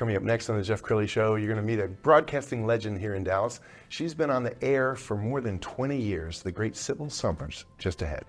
Coming up next on the Jeff Crilley Show, you're going to meet a broadcasting legend here in Dallas. She's been on the air for more than 20 years, the great Sybil Summers, just ahead.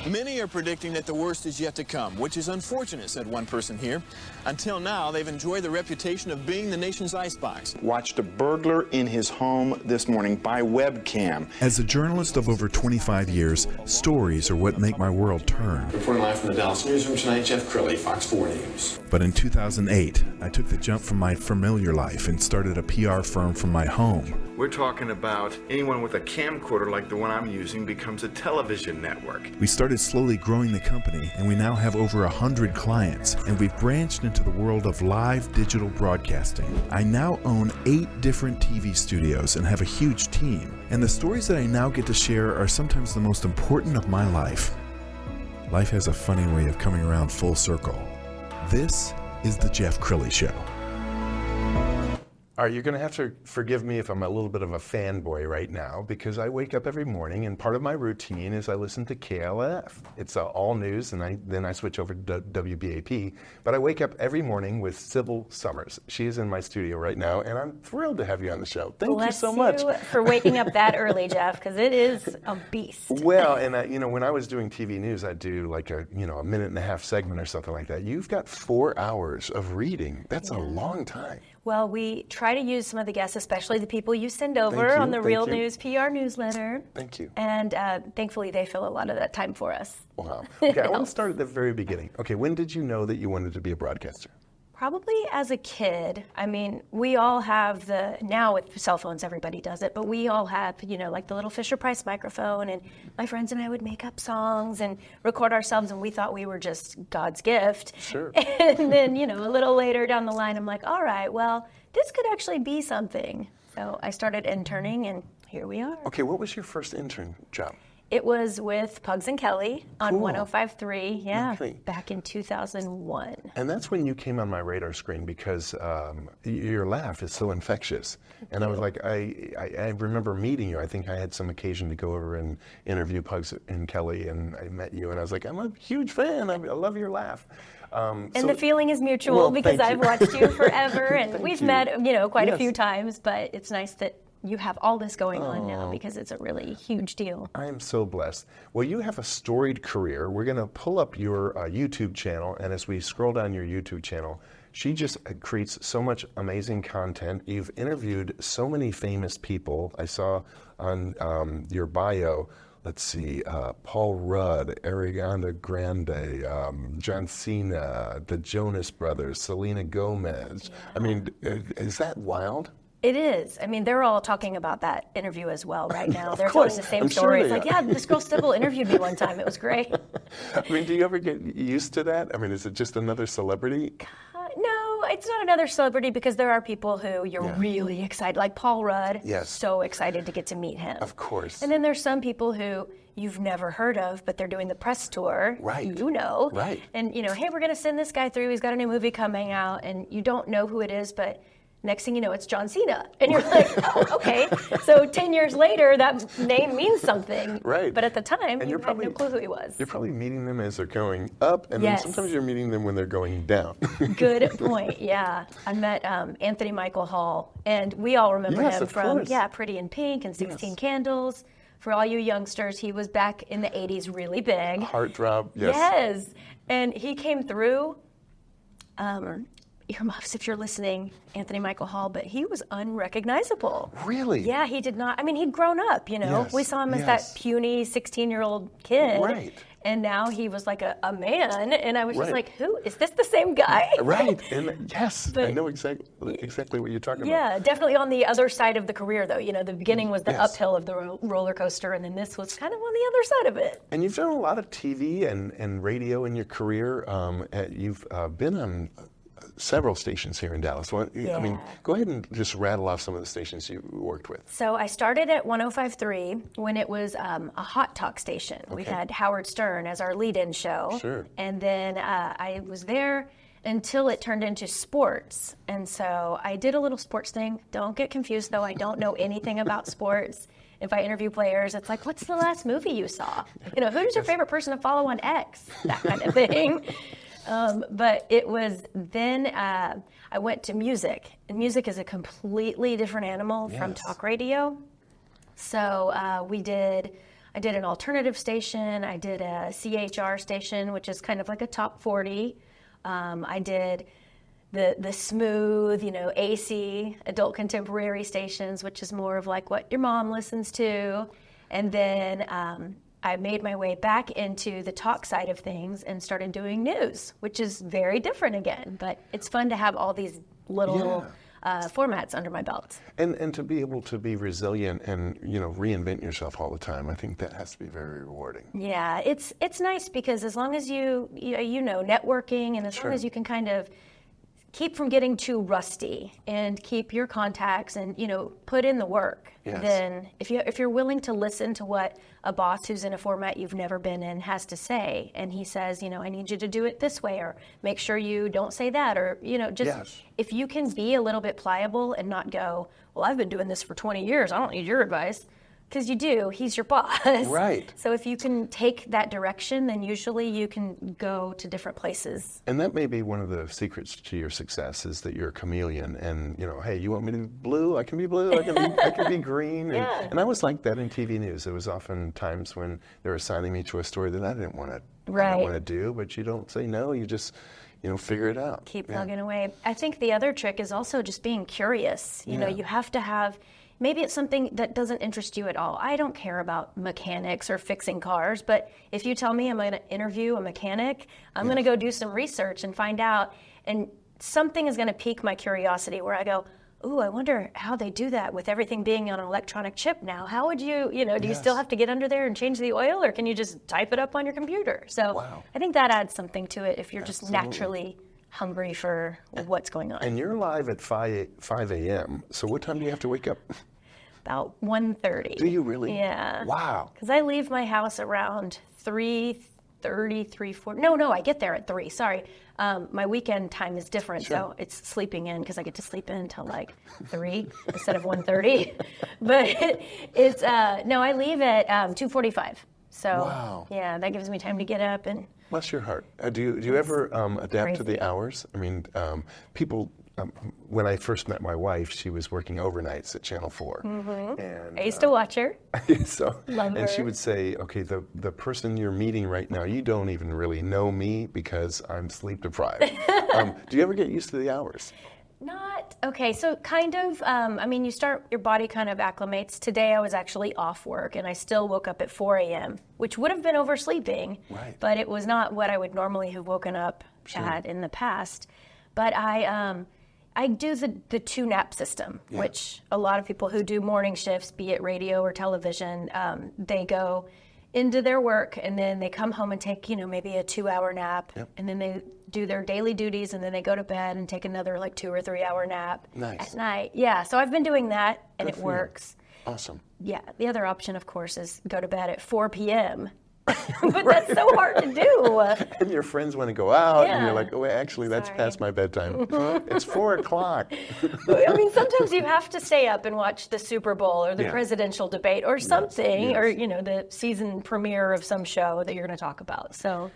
Many are predicting that the worst is yet to come, which is unfortunate, said one person here. Until now, they've enjoyed the reputation of being the nation's icebox. Watched a burglar in his home this morning by webcam. As a journalist of over 25 years, stories are what make my world turn. Reporting live from the Dallas newsroom tonight, Jeff Crilley, Fox 4 News. But in 2008, I took the jump from my familiar life and started a PR firm from my home. We're talking about anyone with a camcorder like the one I'm using becomes a television network. We started slowly growing the company, and we now have over 100 clients, and we've branched into the world of live digital broadcasting. I now own 8 different TV studios and have a huge team, and the stories that I now get to share are sometimes the most important of my life. Life has a funny way of coming around full circle. This is the Jeff Crilley Show. All right, you're going to have to forgive me if I'm a little bit of a fanboy right now, because I wake up every morning and part of my routine is I listen to KLIF. It's all news, and then I switch over to WBAP. But I wake up every morning with Sybil Summers. She is in my studio right now, and I'm thrilled to have you on the show. Thank you so much. Bless you for waking up that early, Jeff, because it is a beast. Well, and when I was doing TV news, I'd do like a minute and a half segment or something like that. You've got 4 hours of reading. That's a long time. Well, we try to use some of the guests, especially the people you send over on the Real News PR newsletter. Thank you. And thankfully, they fill a lot of that time for us. Wow. Okay, I want to start at the very beginning. Okay, when did you know that you wanted to be a broadcaster? Probably as a kid. I mean, we all have now with cell phones, everybody does it, but we all have, like the little Fisher-Price microphone, and my friends and I would make up songs and record ourselves, and we thought we were just God's gift. Sure. And then, a little later down the line, I'm like, all right, well, this could actually be something. So I started interning, and here we are. Okay, what was your first intern job? It was with Pugs and Kelly on 105.3, Okay. back in 2001. And that's when you came on my radar screen because your laugh is so infectious. And I was like, I remember meeting you. I think I had some occasion to go over and interview Pugs and Kelly, and I met you, and I was like, I'm a huge fan. I love your laugh. And the feeling is mutual because I've watched you forever, and we've met, quite a few times, but it's nice that you have all this going on now because it's a really huge deal. I am so blessed. Well, you have a storied career. We're going to pull up your YouTube channel, and as we scroll down your YouTube channel, she just creates so much amazing content. You've interviewed so many famous people. I saw on your bio, let's see, Paul Rudd, Ariana Grande, John Cena, the Jonas Brothers, Selena Gomez. Yeah. I mean, is that wild? It is. I mean, they're all talking about that interview as well right now. They're telling the same story. It's like, this girl Sybil interviewed me one time. It was great. I mean, do you ever get used to that? I mean, is it just another celebrity? No, it's not another celebrity because there are people who you're really excited, like Paul Rudd. Yes. So excited to get to meet him. Of course. And then there's some people who you've never heard of, but they're doing the press tour. Right. Right. And, hey, we're going to send this guy through. He's got a new movie coming out, and you don't know who it is, but next thing you know, it's John Cena. And you're like, oh, okay. So 10 years later, that name means something. Right. But at the time, you had no clue who he was. You're probably meeting them as they're going up, and then sometimes you're meeting them when they're going down. Good point, yeah. I met Anthony Michael Hall, and we all remember him from Pretty in Pink and 16 Candles. For all you youngsters, he was back in the 80s really big. Heartthrob, yes. Yes. And he came through, earmuffs if you're listening, Anthony Michael Hall, but he was unrecognizable. Really? Yeah, he did not. I mean, he'd grown up, Yes, We saw him as that puny 16-year-old kid. Right. And now he was like a man, and I was just like, who? Is this the same guy? Right, and yes, I know exactly what you're talking about. Yeah, definitely on the other side of the career, though. The beginning was the uphill of the roller coaster, and then this was kind of on the other side of it. And you've done a lot of TV and radio in your career. You've been on several stations here in Dallas. I mean, go ahead and just rattle off some of the stations you worked with. So I started at 105.3 when it was a hot talk station. Okay. We had Howard Stern as our lead-in show. Sure. And then I was there until it turned into sports. And so I did a little sports thing. Don't get confused, though. I don't know anything about sports. if I interview players, it's like, what's the last movie you saw? Who's your favorite person to follow on X? That kind of thing. But it was then I went to music. And music is a completely different animal from talk radio. So I did an alternative station. I did a CHR station, which is kind of like a top 40. I did the smooth, AC, adult contemporary stations, which is more of like what your mom listens to. And then I made my way back into the talk side of things and started doing news, which is very different again. But it's fun to have all these little formats under my belt. And to be able to be resilient and reinvent yourself all the time, I think that has to be very rewarding. Yeah, it's nice because as long as you networking, and as long as you can kind of keep from getting too rusty and keep your contacts and put in the work. Yes. Then if you're willing to listen to what a boss who's in a format you've never been in has to say, and he says, I need you to do it this way, or make sure you don't say that, or if you can be a little bit pliable and not go, well, I've been doing this for 20 years, I don't need your advice. Because you do, he's your boss. Right. So if you can take that direction, then usually you can go to different places. And that may be one of the secrets to your success, is that you're a chameleon. And hey, you want me to be blue? I can be blue. I can be green. And I was like that in TV news. There was often times when they were assigning me to a story that I didn't want to do. But you don't say no. You just figure it out. Keep plugging away. I think the other trick is also just being curious. You have to have. Maybe it's something that doesn't interest you at all. I don't care about mechanics or fixing cars, but if you tell me I'm going to interview a mechanic, I'm going to go do some research and find out, and something is going to pique my curiosity where I go, ooh, I wonder how they do that with everything being on an electronic chip now. How would you, do you still have to get under there and change the oil, or can you just type it up on your computer? So I think that adds something to it if you're just naturally hungry for what's going on. And you're live at 5 a.m., so what time do you have to wake up? About 1:30. Do you really? Yeah. Wow. Because I leave my house around 3:30, 3:40. No, I get there at 3. Sorry. My weekend time is different, so it's sleeping in because I get to sleep in until like 3 instead of 1:30. But it's I leave at 2:45. So that gives me time to get up and. Bless your heart. Do you ever adapt to the hours? I mean, people. When I first met my wife, she was working overnights at Channel 4. Mm-hmm. And, I used to watch her. Love her. And she would say, okay, the person you're meeting right now, you don't even really know me because I'm sleep deprived. Do you ever get used to the hours? So kind of, your body kind of acclimates. Today I was actually off work and I still woke up at 4 a.m., which would have been oversleeping, but it was not what I would normally have woken up at in the past. But I do the 2-nap system, which a lot of people who do morning shifts, be it radio or television, they go into their work and then they come home and take, maybe a 2-hour nap, and then they do their daily duties and then they go to bed and take another like 2 or 3 hour nap at night. Yeah, so I've been doing that and it works. Awesome. Yeah, the other option, of course, is go to bed at 4 p.m. But that's so hard to do. And your friends want to go out, and you're like, oh, actually, that's past my bedtime. It's 4 o'clock. Sometimes you have to stay up and watch the Super Bowl or the presidential debate or something, or, the season premiere of some show that you're going to talk about. So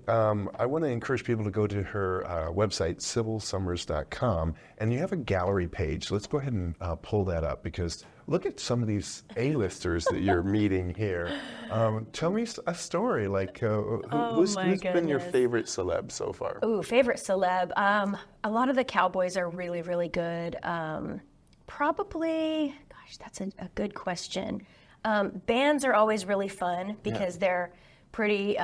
I want to encourage people to go to her website, sybilsummers.com, and you have a gallery page. Let's go ahead and pull that up, because look at some of these A-listers that you're meeting here. Tell me a story, like who's been your favorite celeb so far? Ooh, favorite celeb. A lot of the Cowboys are really, really good. Probably, gosh, that's a good question. Bands are always really fun because they're pretty...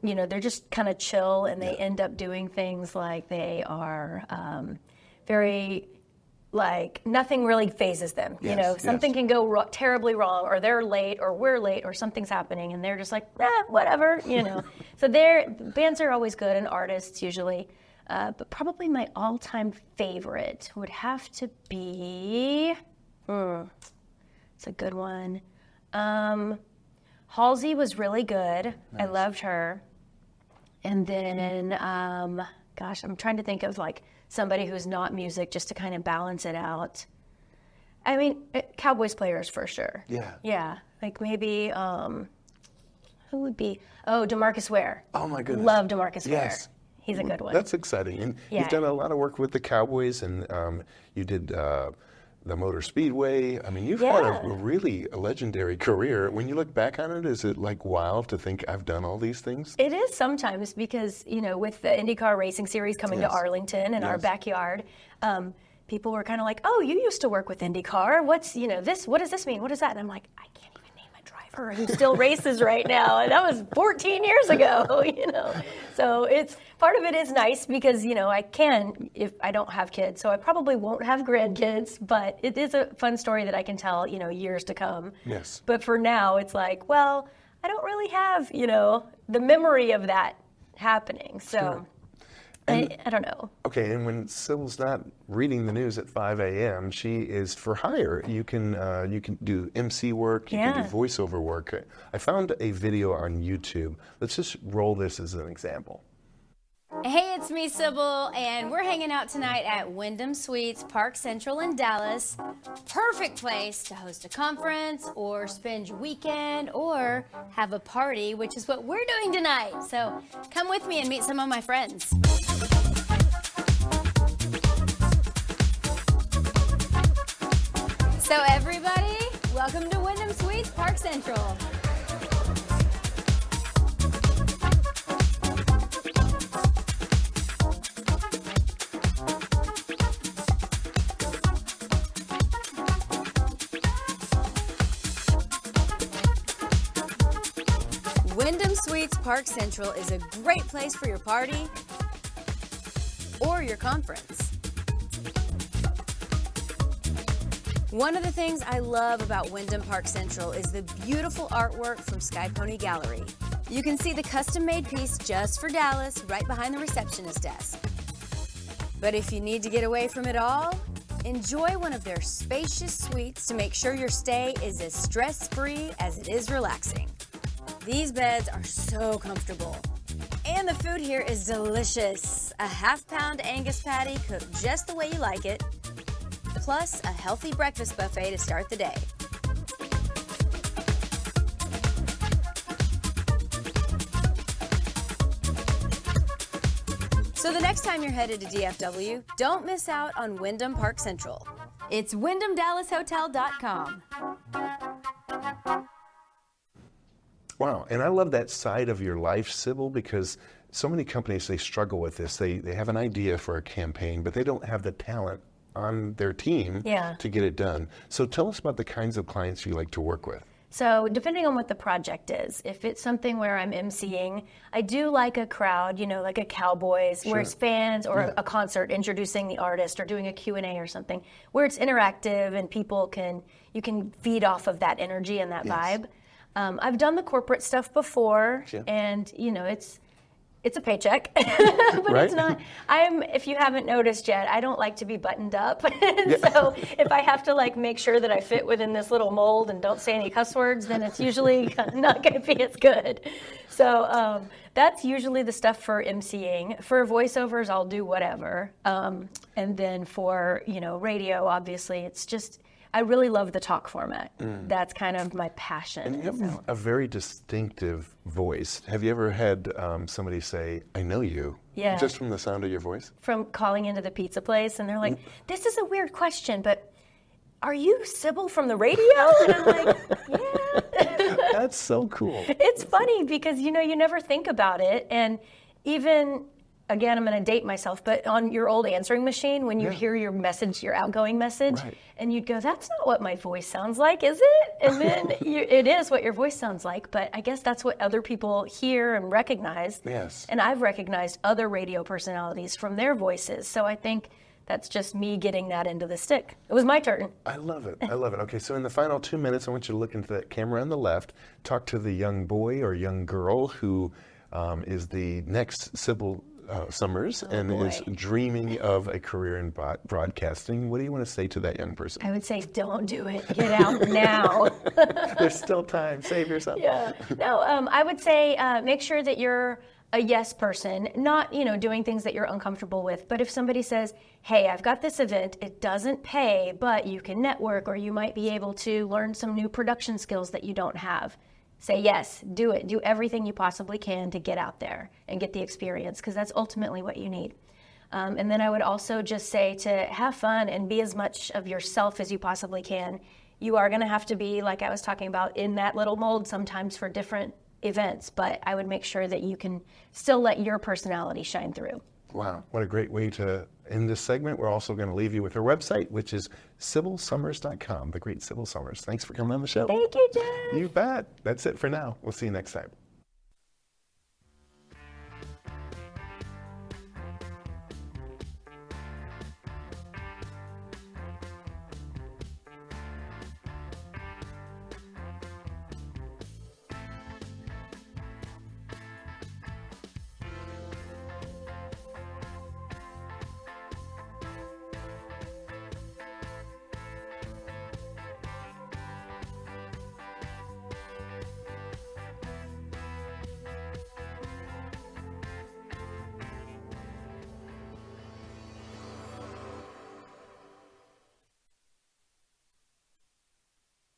they're just kind of chill, and they end up doing things like they are very, like, nothing really phases them. Something can go terribly wrong, or they're late, or we're late, or something's happening, and they're just like, whatever, So bands are always good, and artists usually. But probably my all-time favorite would have to be, it's a good one. Halsey was really good. Nice. I loved her. And then, I'm trying to think of like somebody who's not music just to kind of balance it out. I mean, Cowboys players for sure. Yeah. Yeah. Like maybe, who would be? Oh, DeMarcus Ware. Oh, my goodness. Love DeMarcus Ware. Yes. He's a good one. That's exciting. And Yeah. you've done a lot of work with the Cowboys, and you did the Motor Speedway. I mean, you've had a really legendary career. When you look back on it, is it like wild to think I've done all these things? It is sometimes because, with the IndyCar Racing Series coming to Arlington in our backyard, people were kind of like, oh, you used to work with IndyCar. What's, this, what does this mean? What is that? And I'm like, I can't even name a driver who still races right now. And that was 14 years ago, So part of it is nice because, I can if I don't have kids. So I probably won't have grandkids, but it is a fun story that I can tell, years to come. Yes. But for now, it's like, well, I don't really have, the memory of that happening. So. Sure. I don't know. Okay, and when Sybil's not reading the news at 5 a.m., she is for hire. You can do MC work, you can do voiceover work. I found a video on YouTube. Let's just roll this as an example. Hey, it's me, Sybil, and we're hanging out tonight at Wyndham Suites, Park Central in Dallas. Perfect place to host a conference or spend your weekend or have a party, which is what we're doing tonight. So come with me and meet some of my friends. So everybody, welcome to Wyndham Suites, Park Central. Wyndham Suites Park Central is a great place for your party or your conference. One of the things I love about Wyndham Park Central is the beautiful artwork from Sky Pony Gallery. You can see the custom-made piece just for Dallas right behind the receptionist desk. But if you need to get away from it all, enjoy one of their spacious suites to make sure your stay is as stress-free as it is relaxing. These beds are so comfortable. And the food here is delicious. A half-pound Angus patty cooked just the way you like it, plus a healthy breakfast buffet to start the day. So the next time you're headed to DFW, don't miss out on Wyndham Park Central. It's WyndhamDallasHotel.com. Wow, and I love that side of your life, Sybil, because so many companies, they struggle with this. They have an idea for a campaign, but they don't have the talent on their team to get it done. So tell us about the kinds of clients you like to work with. So depending on what the project is, if it's something where I'm emceeing, I do like a crowd, like a Cowboys, where it's fans, or a concert introducing the artist, or doing a Q&A or something, where it's interactive and you can feed off of that energy and that vibe. I've done the corporate stuff before, and it's a paycheck, but it's not. If you haven't noticed yet, I don't like to be buttoned up. So if I have to make sure that I fit within this little mold and don't say any cuss words, then it's usually not going to be as good. So that's usually the stuff for emceeing. For voiceovers, I'll do whatever. And then for radio, obviously, it's just. I really love the talk format. That's kind of my passion. And you have a very distinctive voice. Have you ever had somebody say, I know you, just from the sound of your voice? From calling into the pizza place, and they're like, this is a weird question, but are you Sybil from the radio? And I'm like, yeah. That's so cool. It's funny because, you never think about it. And even... Again, I'm going to date myself, but on your old answering machine, when you hear your message, your outgoing message, and you'd go, that's not what my voice sounds like, is it? And then it is what your voice sounds like, but I guess that's what other people hear and recognize. Yes. And I've recognized other radio personalities from their voices, so I think that's just me getting that into the stick. It was my turn. I love it. I love it. Okay, so in the final 2 minutes, I want you to look into that camera on the left, talk to the young boy or young girl who is the next Sybil Summers is dreaming of a career in broadcasting. What do you want to say to that young person? I would say, don't do it. Get out now. There's still time. Save yourself. Yeah. No, I would say make sure that you're a yes person, not, doing things that you're uncomfortable with. But if somebody says, hey, I've got this event, it doesn't pay, but you can network, or you might be able to learn some new production skills that you don't have, say yes, do it. Do everything you possibly can to get out there and get the experience, because that's ultimately what you need. And then I would also just say to have fun and be as much of yourself as you possibly can. You are going to have to be, like I was talking about, in that little mold sometimes for different events, but I would make sure that you can still let your personality shine through. Wow, what a great way to end this segment. We're also going to leave you with her website, which is sybilsummers.com, the great Sybil Summers. Thanks for coming on the show. Thank you, Jeff. You bet. That's it for now. We'll see you next time.